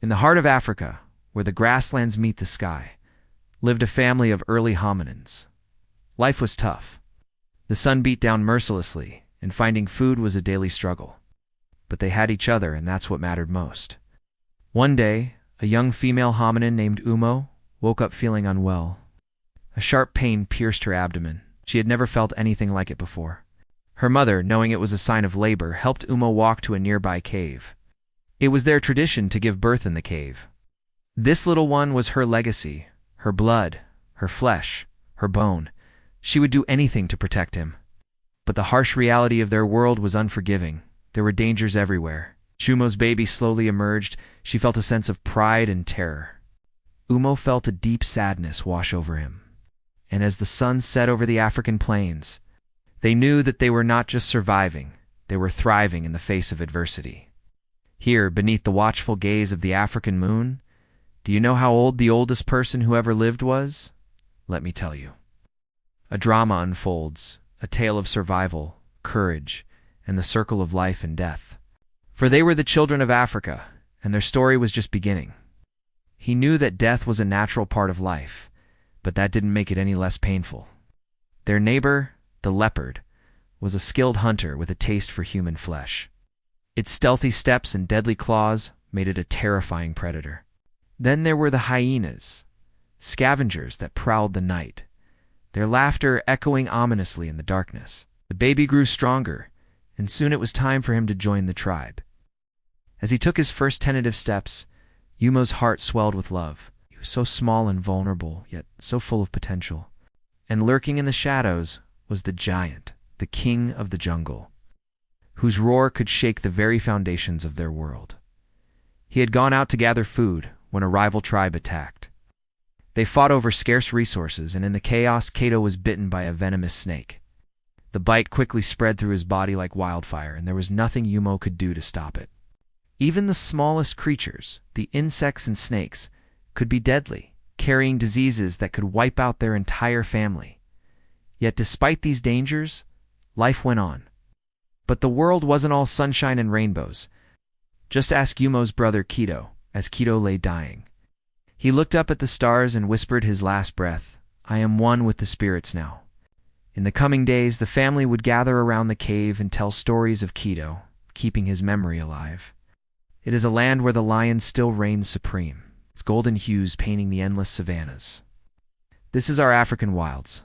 In the heart of Africa, where the grasslands meet the sky, lived a family of early hominins. Life was tough. The sun beat down mercilessly, and finding food was a daily struggle. But they had each other, and that's what mattered most. One day, a young female hominin named Umo woke up feeling unwell. A sharp pain pierced her abdomen. She had never felt anything like it before. Her mother, knowing it was a sign of labor, helped Umo walk to a nearby cave. It was their tradition to give birth in the cave. This little one was her legacy, her blood, her flesh, her bone. She would do anything to protect him. But the harsh reality of their world was unforgiving. There were dangers everywhere. Umo's baby slowly emerged. She felt a sense of pride and terror. Umo felt a deep sadness wash over him. And as the sun set over the African plains, they knew that they were not just surviving, they were thriving in the face of adversity. Here, beneath the watchful gaze of the African moon, do you know how old the oldest person who ever lived was? Let me tell you. A drama unfolds, a tale of survival, courage, and the circle of life and death. For they were the children of Africa, and their story was just beginning. He knew that death was a natural part of life, but that didn't make it any less painful. Their neighbor, the leopard, was a skilled hunter with a taste for human flesh. Its stealthy steps and deadly claws made it a terrifying predator. Then there were the hyenas, scavengers that prowled the night, their laughter echoing ominously in the darkness. The baby grew stronger, and soon it was time for him to join the tribe. As he took his first tentative steps, Umo's heart swelled with love. He was so small and vulnerable, yet so full of potential. And lurking in the shadows was the giant, the king of the jungle, whose roar could shake the very foundations of their world. He had gone out to gather food when a rival tribe attacked. They fought over scarce resources, and in the chaos, Kato was bitten by a venomous snake. The bite quickly spread through his body like wildfire, and there was nothing Umo could do to stop it. Even the smallest creatures, the insects and snakes, could be deadly, carrying diseases that could wipe out their entire family. Yet despite these dangers, life went on. But the world wasn't all sunshine and rainbows. Just ask Umo's brother Kito, as Kito lay dying. He looked up at the stars and whispered his last breath, "I am one with the spirits now." In the coming days, the family would gather around the cave and tell stories of Kito, keeping his memory alive. It is a land where the lion still reigns supreme, its golden hues painting the endless savannas. This is our African wilds,